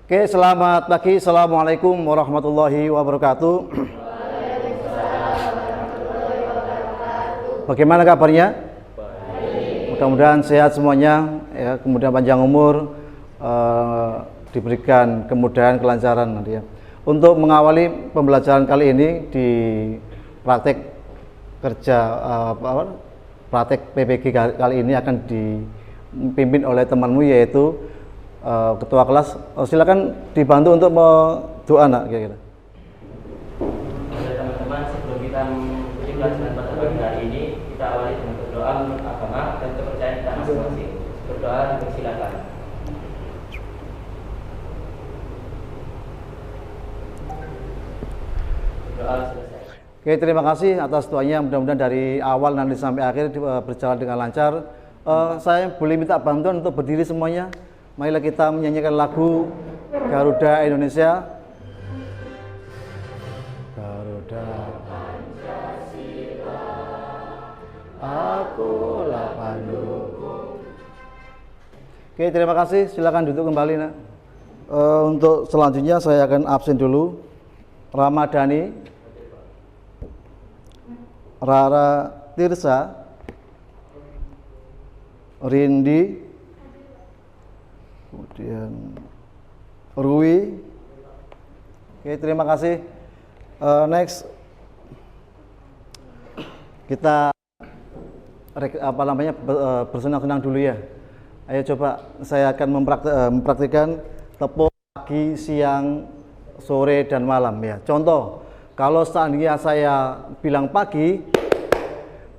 Oke, selamat pagi. Assalamualaikum warahmatullahi wabarakatuh. Bagaimana kabarnya? Mudah-mudahan sehat semuanya, ya, kemudian panjang umur, diberikan kemudahan, kelancaran nanti ya. Untuk mengawali pembelajaran kali ini di praktek kerja praktek PPG kali ini akan dipimpin oleh temanmu yaitu ketua kelas. Silakan dibantu untuk doa nak kira-kira. Teman-teman, sebelum kita mengikuti pelajaran pada pagi hari ini, kita awali dengan berdoa menurut agama dan kepercayaan kita masing-masing. Berdoa dipersilakan. Berdoa selesai. Oke, terima kasih atas doanya. Mudah-mudahan dari awal nanti sampai akhir berjalan dengan lancar. Saya boleh minta bantuan untuk berdiri semuanya. Marilah kita menyanyikan lagu Garuda Indonesia. Garuda Pancasila, akulah panduku. Oke, terima kasih. Silakan duduk kembali nak. Untuk selanjutnya saya akan absen dulu. Ramadhani, Rara Tirsa, Rindi, kemudian Rui. Oke, terima kasih. Next kita bersenang-senang dulu ya. Ayo coba saya akan mempraktikkan tepuk pagi, siang, sore dan malam ya. Contoh, kalau seandainya saya bilang pagi,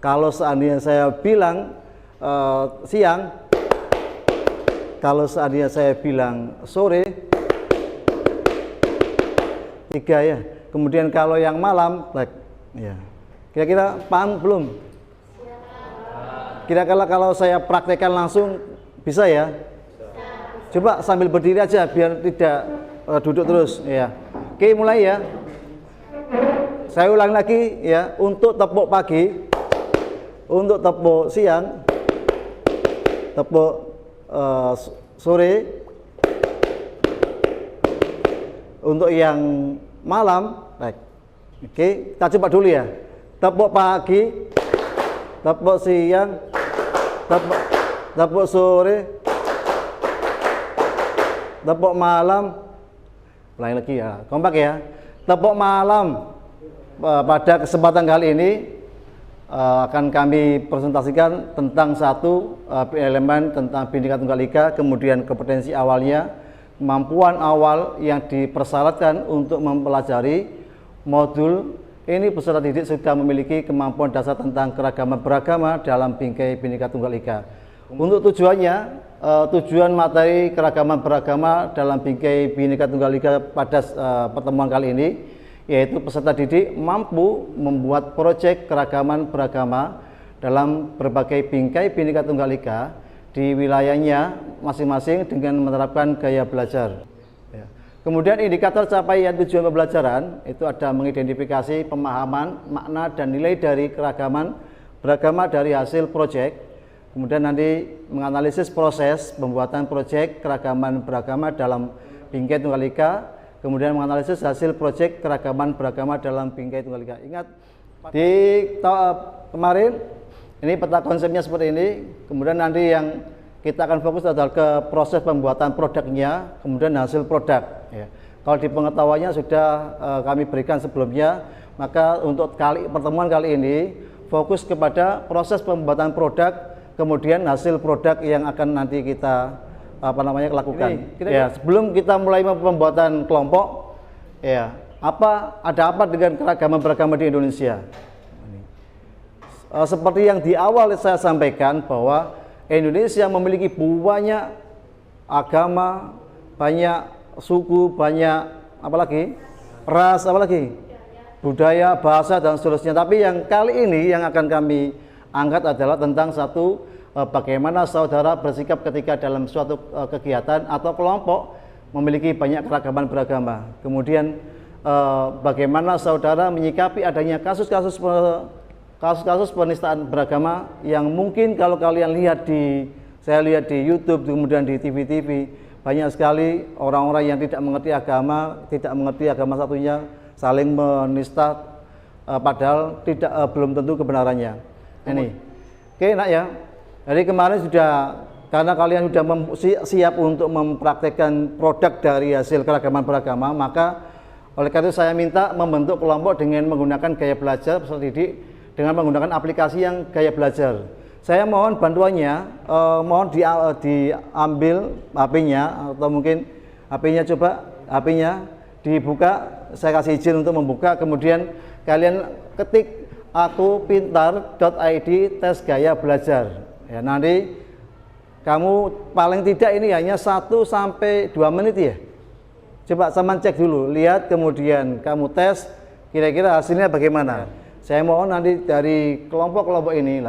kalau seandainya saya bilang siang, kalau seandainya saya bilang sore, 3 ya. Kemudian kalau yang malam, ya. Kira-kira paham belum? Kira-kira kalau saya praktekkan langsung bisa ya? Coba sambil berdiri aja biar tidak duduk terus ya. Oke, mulai ya. Saya ulang lagi ya. Untuk tepuk pagi, untuk tepuk siang, tepuk sore, untuk yang malam, baik. Oke, kita coba dulu ya. Tepuk pagi, tepuk siang, tepuk sore, tepuk malam. Ulangi lagi ya, kompak ya. Tepuk malam. Pada kesempatan kali ini akan kami presentasikan tentang satu elemen tentang Bhinneka Tunggal Ika, kemudian kompetensi awalnya, kemampuan awal yang dipersyaratkan untuk mempelajari modul ini. Peserta didik sudah memiliki kemampuan dasar tentang keragaman beragama dalam bingkai Bhinneka Tunggal Ika. Untuk tujuannya, tujuan materi keragaman beragama dalam bingkai Bhinneka Tunggal Ika pada pertemuan kali ini yaitu peserta didik mampu membuat proyek keragaman beragama dalam berbagai bingkai Bhinneka Tunggal Ika di wilayahnya masing-masing dengan menerapkan gaya belajar. Ya. Kemudian indikator capaian tujuan pembelajaran itu ada mengidentifikasi pemahaman, makna dan nilai dari keragaman beragama dari hasil proyek. Kemudian nanti menganalisis proses pembuatan proyek keragaman beragama dalam bingkai Tunggal Ika. Kemudian menganalisis hasil proyek keragaman beragama dalam bingkai Tunggal Ika. Ingat di kemarin ini peta konsepnya seperti ini. Kemudian nanti yang kita akan fokus adalah ke proses pembuatan produknya, kemudian hasil produk. Ya. Kalau di pengetahuannya sudah kami berikan sebelumnya, maka untuk pertemuan kali ini fokus kepada proses pembuatan produk, kemudian hasil produk yang akan nanti kita lakukan. Ya, sebelum kita mulai pembuatan kelompok, ya, ada apa dengan keragaman beragama di Indonesia? Seperti yang di awal saya sampaikan bahwa Indonesia memiliki banyak agama, banyak suku, banyak ras, budaya, bahasa dan seterusnya. Tapi yang kali ini yang akan kami angkat adalah tentang satu bagaimana saudara bersikap ketika dalam suatu kegiatan atau kelompok memiliki banyak keragaman beragama. Kemudian bagaimana saudara menyikapi adanya kasus-kasus penistaan beragama yang mungkin kalau kalian lihat saya lihat di YouTube, kemudian di TV-TV, banyak sekali orang-orang yang tidak mengerti agama satunya, saling menista, padahal belum tentu kebenarannya. Ini, oke nak ya. Jadi kemarin sudah, karena kalian sudah siap untuk mempraktekkan produk dari hasil keragaman beragama, maka oleh karena itu saya minta membentuk kelompok dengan menggunakan gaya belajar peserta didik dengan menggunakan aplikasi yang gaya belajar. Saya mohon bantuannya, mohon diambil HP-nya atau mungkin HP-nya dibuka, saya kasih izin untuk membuka, kemudian kalian ketik akupintar.id tes gaya belajar. Ya, nanti kamu paling tidak ini hanya 1 sampai 2 menit ya. Coba sama cek dulu, lihat kemudian kamu tes kira-kira hasilnya bagaimana. Saya mohon nanti dari kelompok-kelompok ini,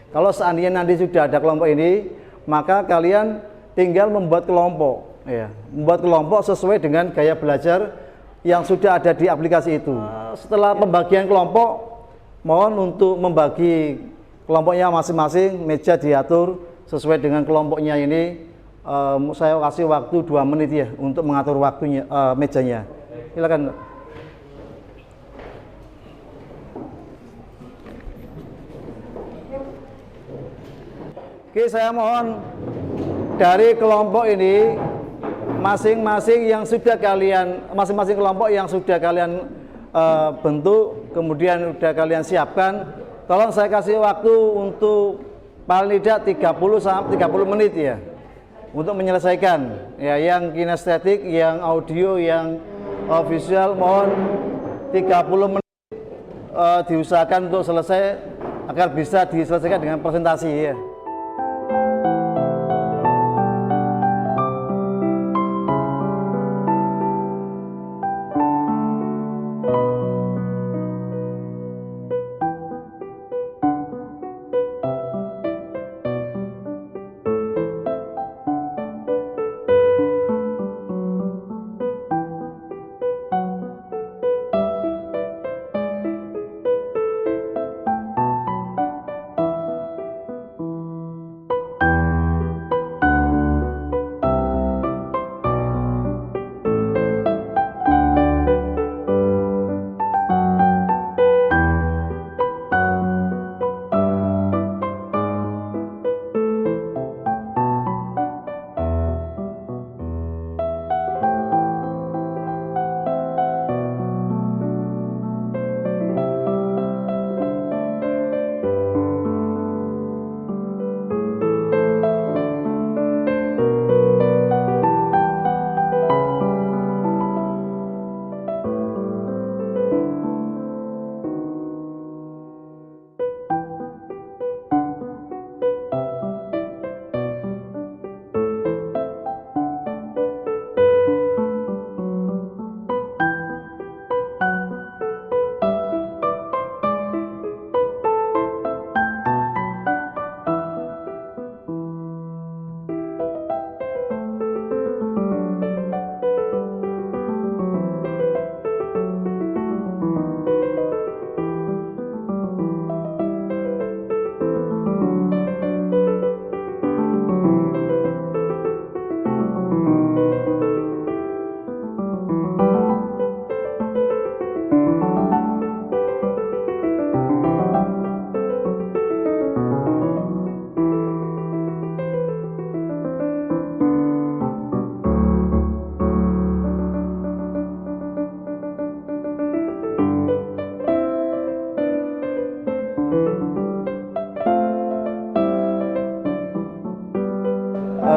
kalau seandainya nanti sudah ada kelompok ini, maka kalian tinggal membuat kelompok, ya, membuat kelompok sesuai dengan gaya belajar yang sudah ada di aplikasi itu. Setelah pembagian kelompok, mohon untuk membagi kelompoknya masing-masing, meja diatur sesuai dengan kelompoknya ini. Saya kasih waktu 2 menit ya untuk mengatur waktunya, mejanya. Silakan. Oke, saya mohon dari kelompok ini masing-masing kelompok yang sudah kalian bentuk, kemudian sudah kalian siapkan, tolong saya kasih waktu untuk paling tidak 30 menit ya untuk menyelesaikan ya, yang kinestetik, yang audio, yang visual. Mohon 30 menit diusahakan untuk selesai agar bisa diselesaikan dengan presentasi ya.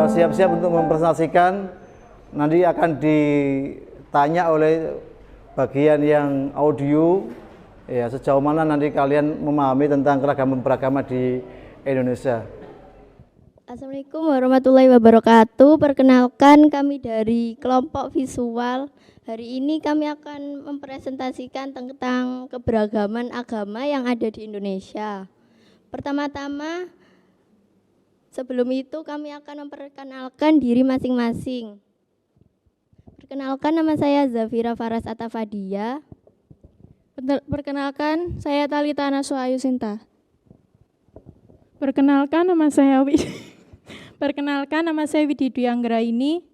Siap-siap untuk mempresentasikan, nanti akan ditanya oleh bagian yang audio ya, sejauh mana nanti kalian memahami tentang keragaman beragama di Indonesia. Assalamualaikum warahmatullahi wabarakatuh. Perkenalkan, kami dari kelompok visual. Hari ini kami akan mempresentasikan tentang keberagaman agama yang ada di Indonesia. Pertama-tama, sebelum itu kami akan memperkenalkan diri masing-masing. Perkenalkan, nama saya Zafira Faras Atafadia. Perkenalkan, saya Talita Naswa Ayu Sinta. Perkenalkan, nama saya Widi Dwi Anggraini.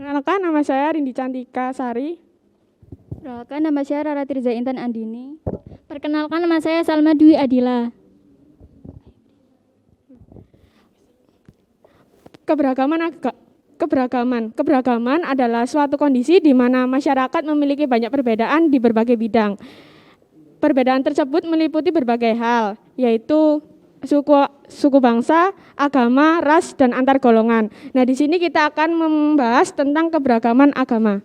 Perkenalkan, nama saya Rindi Cantika Sari. Perkenalkan, nama saya Rara Tirza Intan Andini. Perkenalkan, nama saya Salma Dwi Adila. Keberagaman adalah suatu kondisi di mana masyarakat memiliki banyak perbedaan di berbagai bidang. Perbedaan tersebut meliputi berbagai hal, yaitu suku bangsa, agama, ras, dan antar golongan. Nah, di sini kita akan membahas tentang keberagaman agama.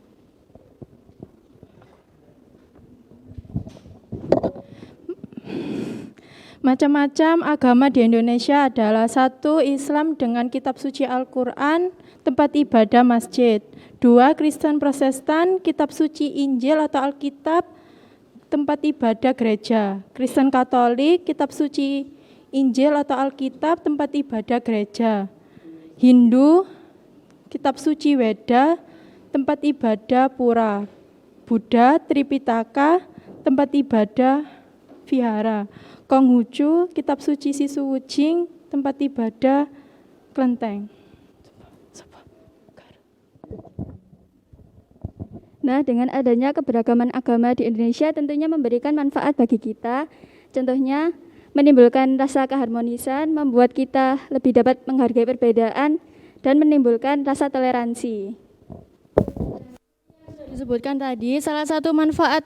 Macam-macam agama di Indonesia adalah: 1. Islam dengan kitab suci Al-Quran, tempat ibadah masjid. 2. Kristen Protestan, kitab suci Injil atau Alkitab, tempat ibadah gereja. Kristen Katolik, kitab suci Injil atau Alkitab, tempat ibadah gereja. Hindu, kitab suci Weda, tempat ibadah pura. Buddha, Tripitaka, tempat ibadah vihara. Konghucu, kitab suci Sisuwujing, tempat ibadah kelenteng. Nah, dengan adanya keberagaman agama di Indonesia tentunya memberikan manfaat bagi kita. Contohnya, menimbulkan rasa keharmonisan, membuat kita lebih dapat menghargai perbedaan, dan menimbulkan rasa toleransi. Disebutkan tadi, salah satu manfaat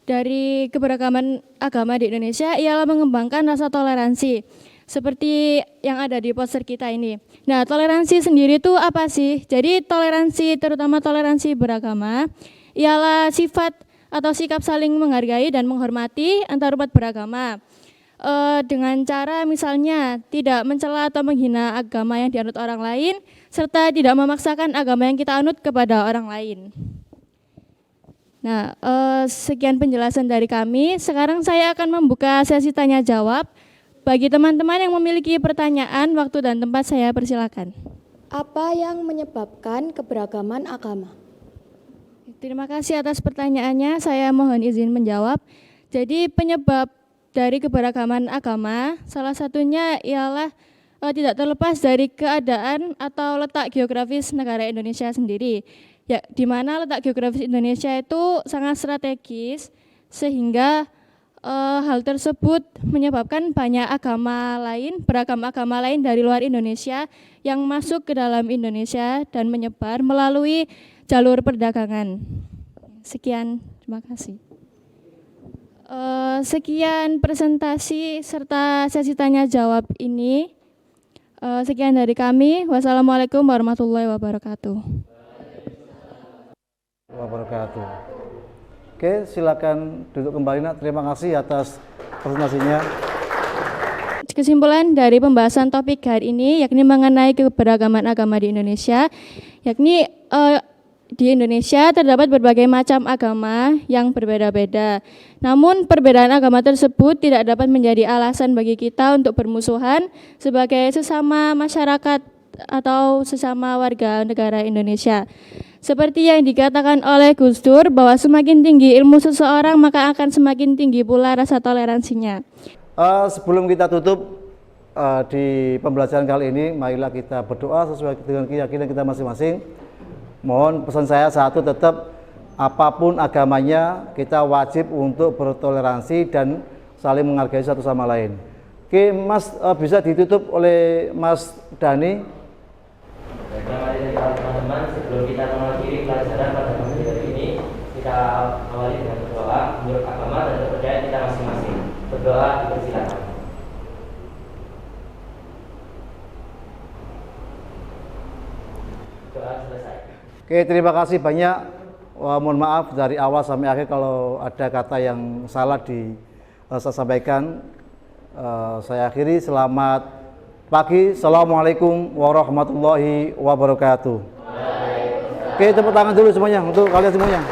dari keberagaman agama di Indonesia ialah mengembangkan rasa toleransi, seperti yang ada di poster kita ini. Nah, toleransi sendiri itu apa sih? Jadi toleransi, terutama toleransi beragama, ialah sifat atau sikap saling menghargai dan menghormati antar umat beragama. Dengan cara misalnya tidak mencela atau menghina agama yang dianut orang lain, serta tidak memaksakan agama yang kita anut kepada orang lain. Nah, sekian penjelasan dari kami. Sekarang saya akan membuka sesi tanya jawab. Bagi teman-teman yang memiliki pertanyaan, waktu dan tempat saya persilakan. Apa yang menyebabkan keberagaman agama? Terima kasih atas pertanyaannya. Saya mohon izin menjawab. Jadi penyebab dari keberagaman agama, salah satunya ialah tidak terlepas dari keadaan atau letak geografis negara Indonesia sendiri. Ya, di mana letak geografis Indonesia itu sangat strategis, sehingga hal tersebut menyebabkan banyak beragam agama lain dari luar Indonesia yang masuk ke dalam Indonesia dan menyebar melalui jalur perdagangan. Sekian, terima kasih. Sekian presentasi serta sesi tanya jawab ini. Sekian dari kami. Wassalamualaikum warahmatullahi wabarakatuh. Oke, silakan duduk kembali, Nak. Terima kasih atas presentasinya. Kesimpulan dari pembahasan topik hari ini yakni mengenai keberagaman agama di Indonesia, yakni di Indonesia terdapat berbagai macam agama yang berbeda-beda. Namun perbedaan agama tersebut tidak dapat menjadi alasan bagi kita untuk bermusuhan sebagai sesama masyarakat atau sesama warga negara Indonesia. Seperti yang dikatakan oleh Gus Dur bahwa semakin tinggi ilmu seseorang maka akan semakin tinggi pula rasa toleransinya. Sebelum kita tutup di pembelajaran kali ini, marilah kita berdoa sesuai dengan keyakinan kita masing-masing. Mohon pesan saya satu, tetap apapun agamanya kita wajib untuk bertoleransi dan saling menghargai satu sama lain. Oke, Mas, bisa ditutup oleh Mas Dani. Teman-teman, sebelum kita mengakhiri pelajaran pada pagi hari ini, kita awali dengan berdoa menurut agama dan kepercayaan kita masing-masing. Berdoa, dipersilakan. Doa selesai. Oke, terima kasih banyak. Mohon maaf dari awal sampai akhir kalau ada kata yang salah saya sampaikan. Saya akhiri. Selamat pagi. Assalamualaikum warahmatullahi wabarakatuh. Oke, tepuk tangan dulu semuanya untuk kalian semuanya.